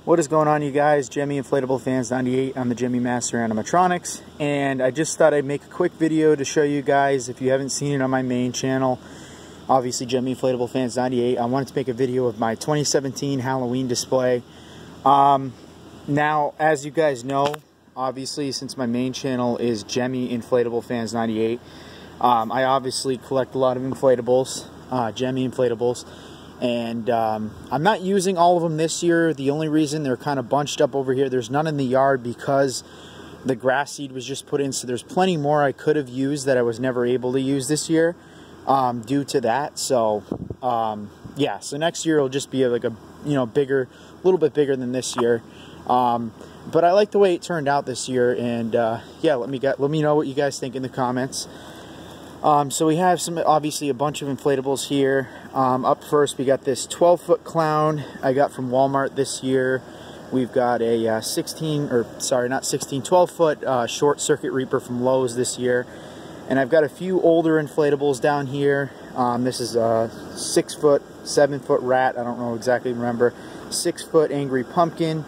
What is going on, you guys? Gemmy Inflatablefans98. I'm the Gemmy Master Animatronics, and I just thought I'd make a quick video to show you guys, if you haven't seen it on my main channel, obviously Gemmy Inflatablefans98. I wanted to make a video of my 2017 Halloween display. Now, as you guys know, obviously, since my main channel is Gemmy Inflatablefans98, I obviously collect a lot of inflatables, Gemmy inflatables. And I'm not using all of them this year. The only reason they're kind of bunched up over here, there's none in the yard because the grass seed was just put in, so there's plenty more I could have used that I was never able to use this year due to that. So yeah, so next year it'll just be like a bigger, a little bit bigger than this year. But I like the way it turned out this year, and yeah, let me know what you guys think in the comments. So we have obviously a bunch of inflatables here. Up first, we got this 12-foot clown I got from Walmart this year. We've got a 12-foot short circuit reaper from Lowe's this year. And I've got a few older inflatables down here. This is a 6-foot, 7-foot rat. I don't know exactly remember. 6-foot angry pumpkin.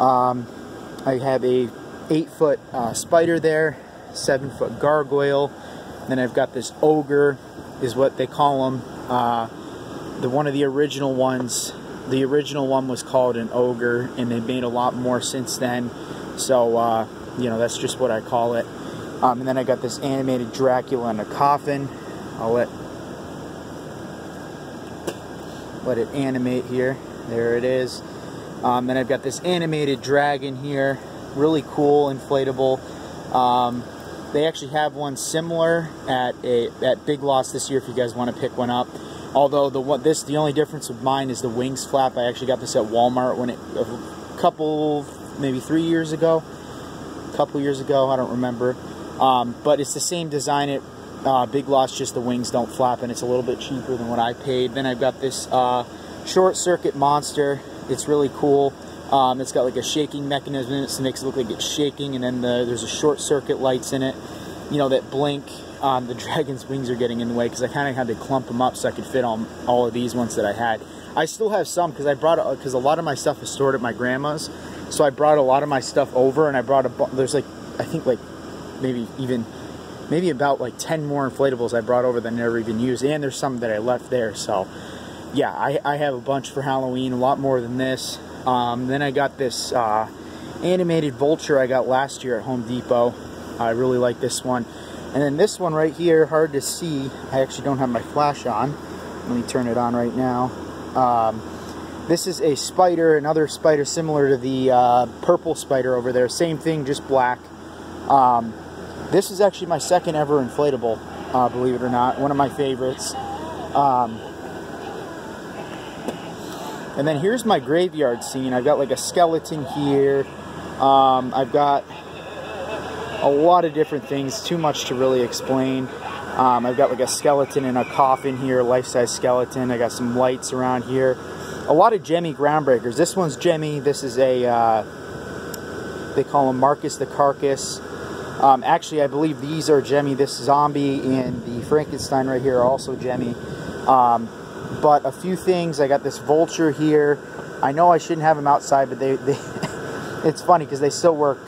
I have a 8-foot spider there. 7-foot gargoyle. Then I've got this ogre, is what they call them. One of the original ones, the original one was called an ogre, and they made a lot more since then. So, that's just what I call it. And then I got this animated Dracula in a coffin. I'll let it animate here. There it is. Then I've got this animated dragon here. Really cool inflatable. They actually have one similar at Big Lots this year if you guys want to pick one up. Although the only difference with mine is the wings flap. I actually got this at Walmart when maybe 3 years ago. A couple years ago, I don't remember. But it's the same design at Big Lots, just the wings don't flap, and it's a little bit cheaper than what I paid. Then I've got this short circuit monster. It's really cool. It's got like a shaking mechanism in it, so it makes it look like it's shaking, and then there's a short circuit lights in it, that blink. The dragon's wings are getting in the way because I kind of had to clump them up so I could fit on all of these ones that I had. I still have some because because a lot of my stuff is stored at my grandma's, so I brought a lot of my stuff over, and I brought there's I think maybe about 10 more inflatables I brought over that I never even used, and there's some that I left there. So yeah, I have a bunch for Halloween, a lot more than this. Then I got this animated vulture I got last year at Home Depot. I really like this one. And then this one right here, hard to see. I actually don't have my flash on. Let me turn it on right now. This is a spider, another spider similar to the purple spider over there. Same thing, just black. This is actually my second ever inflatable, believe it or not. One of my favorites. And then here's my graveyard scene. I've got like a skeleton here. I've got a lot of different things, too much to really explain. I've got like a skeleton in a coffin here, life-size skeleton. I got some lights around here. A lot of Gemmy groundbreakers. This one's Gemmy. This is a, they call him Marcus the Carcass. Actually, I believe these are Gemmy. This zombie and the Frankenstein right here are also Gemmy. But a few things. I got this vulture here. I know I shouldn't have them outside, but they it's funny because they still work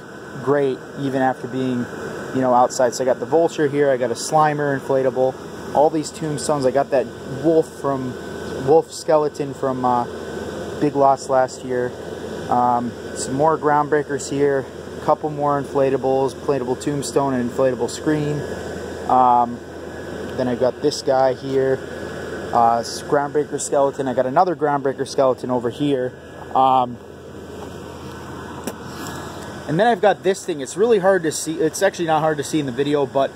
great even after being, outside. So I got the vulture here. I got a Slimer inflatable. All these tombstones. I got that wolf skeleton from Big Lots last year. Some more groundbreakers here. A couple more inflatables. Inflatable tombstone and inflatable screen. Then I got this guy here. Groundbreaker skeleton. I got another groundbreaker skeleton over here. And then I've got this thing. It's really hard to see. It's actually not hard to see in the video, but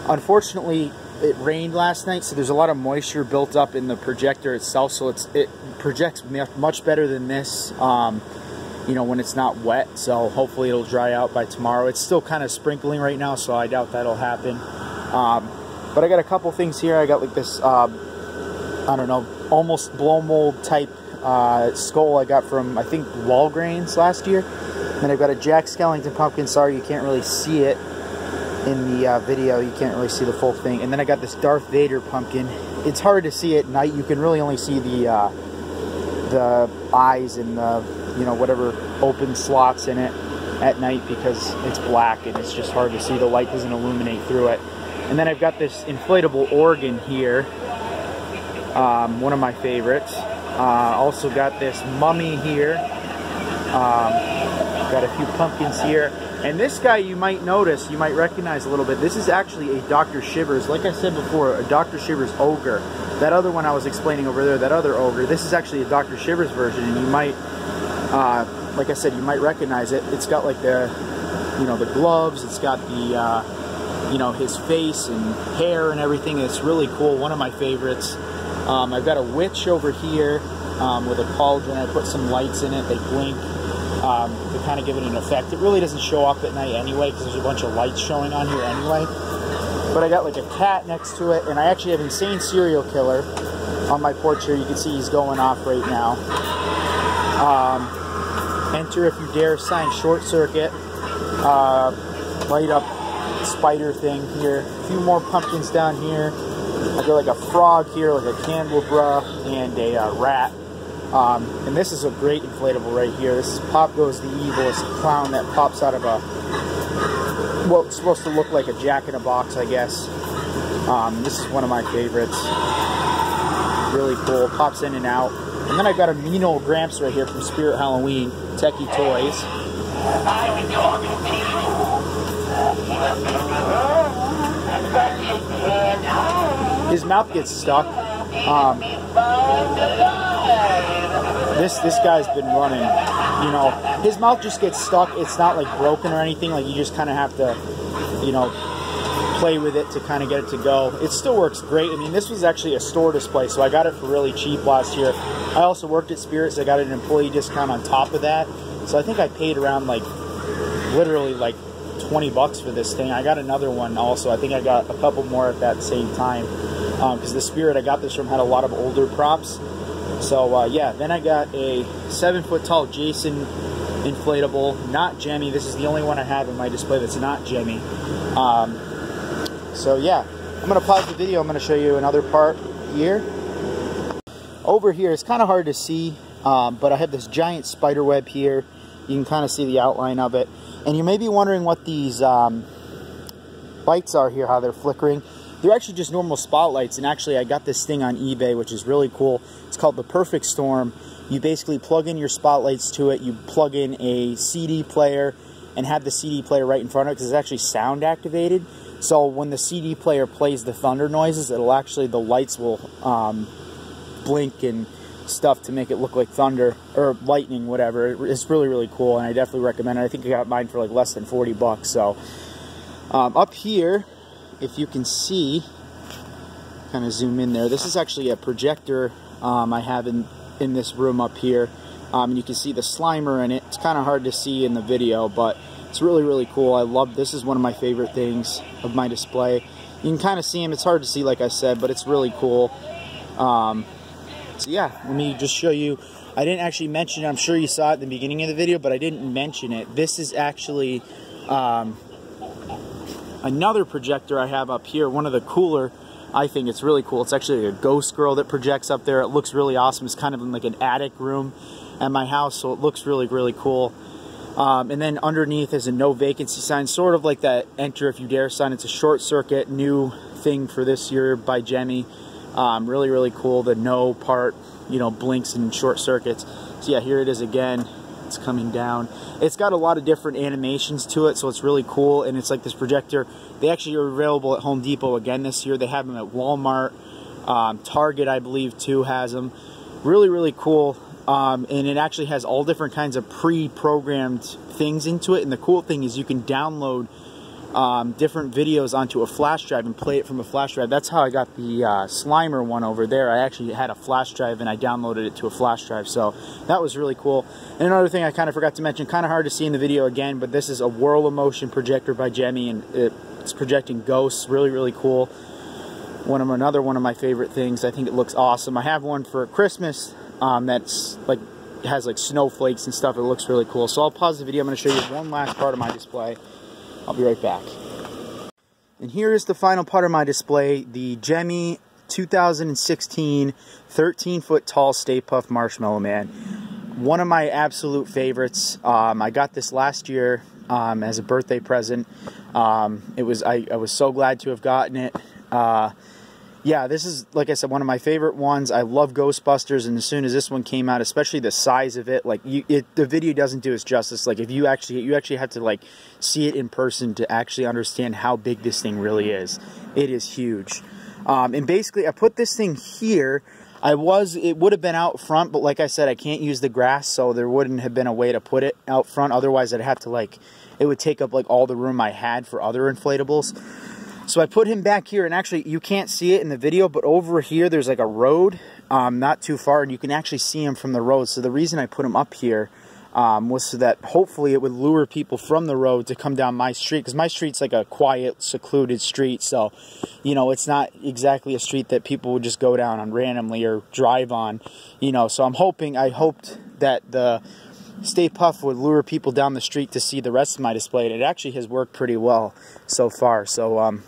unfortunately it rained last night, so there's a lot of moisture built up in the projector itself, so it projects much better than this, when it's not wet. So hopefully it'll dry out by tomorrow. It's still kind of sprinkling right now, so I doubt that'll happen. But I got a couple things here. I got like this, I don't know, almost blow mold type skull I got from, I think, Walgreens last year. Then I've got a Jack Skellington pumpkin. Sorry, you can't really see it in the video. You can't really see the full thing. And then I got this Darth Vader pumpkin. It's hard to see at night. You can really only see the eyes and the, you know, whatever open slots in it at night, because it's black and it's just hard to see. The light doesn't illuminate through it. And then I've got this inflatable organ here, one of my favorites. Also got this mummy here. Got a few pumpkins here. And this guy you might notice, you might recognize a little bit. This is actually a Dr. Shivers, like I said before, a Dr. Shivers ogre. That other one I was explaining over there, that other ogre, this is actually a Dr. Shivers version, and you might, like I said, you might recognize it. It's got like the, you know, the gloves, it's got the, you know, his face and hair and everything. It's really cool, one of my favorites. I've got a witch over here with a cauldron. I put some lights in it, they blink. To kind of give it an effect. It really doesn't show up at night anyway, because there's a bunch of lights showing on here anyway. But I got like a cat next to it, and I actually have Insane Serial Killer on my porch here. You can see he's going off right now. Enter If You Dare sign, Short Circuit. Light up spider thing here. A few more pumpkins down here. I got like a frog here, like a candelabra, and a rat. And this is a great inflatable right here. This is Pop Goes the Evil. It's a clown that pops out of a, well, it's supposed to look like a jack-in-a-box, I guess. This is one of my favorites. Really cool. Pops in and out. And then I've got a mean old Gramps right here from Spirit Halloween, Techie Toys. His mouth gets stuck. This guy's been running, you know, his mouth just gets stuck. It's not like broken or anything, like you just kind of have to, you know, play with it to kind of get it to go. It still works great. I mean, this was actually a store display, so I got it for really cheap last year. I also worked at Spirits. I got an employee discount on top of that, so I think I paid around like literally like 20 bucks for this thing. I got another one also. I think I got a couple more at that same time, because the Spirit I got this from had a lot of older props. So yeah, then I got a 7-foot tall Jason inflatable, not Gemmy. This is the only one I have in my display that's not Gemmy. So yeah, I'm going to pause the video. I'm going to show you another part here. Over here, it's kind of hard to see, but I have this giant spider web here. You can kind of see the outline of it. And you may be wondering what these lights are here, how they're flickering. They're actually just normal spotlights, and actually I got this thing on eBay, which is really cool. It's called the Perfect Storm. You basically plug in your spotlights to it, you plug in a CD player, and have the CD player right in front of it, because it's actually sound activated. So when the CD player plays the thunder noises, it'll actually, the lights will blink and stuff to make it look like thunder, or lightning, whatever. It's really, really cool, and I definitely recommend it. I think I got mine for like less than 40 bucks. So up here, if you can see, kind of zoom in there, this is actually a projector I have in this room up here. And you can see the Slimer in it. It's kind of hard to see in the video, but it's really, really cool. I love this. Is one of my favorite things of my display. You can kind of see him. It's hard to see, like I said, but it's really cool. So yeah, let me just show you. I didn't actually mention it. I'm sure you saw it at the beginning of the video, but I didn't mention it. This is actually another projector I have up here, one of the cooler. I think it's really cool. It's actually a ghost girl that projects up there. It looks really awesome. It's kind of in like an attic room at my house, so it looks really, really cool. And then underneath is a no vacancy sign, sort of like that Enter If You Dare sign. It's a Short Circuit, new thing for this year by Gemmy. Really, really cool. The no part, you know, blinks and short circuits. So yeah, here it is again. It's coming down. It's got a lot of different animations to it, so it's really cool. And it's like this projector. They actually are available at Home Depot again this year. They have them at Walmart. Target, I believe, too, has them. Really, really cool. And it actually has all different kinds of pre-programmed things into it. And the cool thing is you can download different videos onto a flash drive and play it from a flash drive. That's how I got the Slimer one over there. I actually had a flash drive and I downloaded it to a flash drive, so that was really cool. And another thing I kind of forgot to mention, kind of hard to see in the video again, but this is a Whirl of Motion projector by Gemmy, and it's projecting ghosts. Really, really cool. Another one of my favorite things. I think it looks awesome. I have one for Christmas that's like, has like snowflakes and stuff. It looks really cool. So I'll pause the video. I'm going to show you one last part of my display. I'll be right back. And here is the final part of my display, the Gemmy 2016 13-foot tall Stay Puft Marshmallow Man. one of my absolute favorites. I got this last year as a birthday present. I was so glad to have gotten it. Yeah, this is, like I said, one of my favorite ones. I love Ghostbusters, and as soon as this one came out, especially the size of it, like the video doesn't do its justice. Like, if you actually have to like see it in person to actually understand how big this thing really is. It is huge. And basically, I put this thing here. It would have been out front, but like I said, I can't use the grass, so there wouldn't have been a way to put it out front. Otherwise, I'd have to it would take up like all the room I had for other inflatables. So I put him back here, and actually you can't see it in the video, but over here there's like a road not too far, and you can actually see him from the road. So the reason I put him up here was so that hopefully it would lure people from the road to come down my street, because my street's like a quiet, secluded street, so you know, it's not exactly a street that people would just go down on randomly or drive on, you know. So I hoped that the Stay Puft would lure people down the street to see the rest of my display, and it actually has worked pretty well so far. So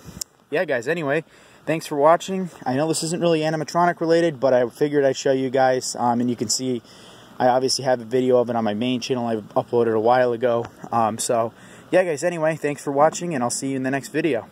yeah guys, anyway, thanks for watching. I know this isn't really animatronic related, but I figured I'd show you guys, and you can see I obviously have a video of it on my main channel. I uploaded a while ago. So yeah guys, anyway, thanks for watching, and I'll see you in the next video.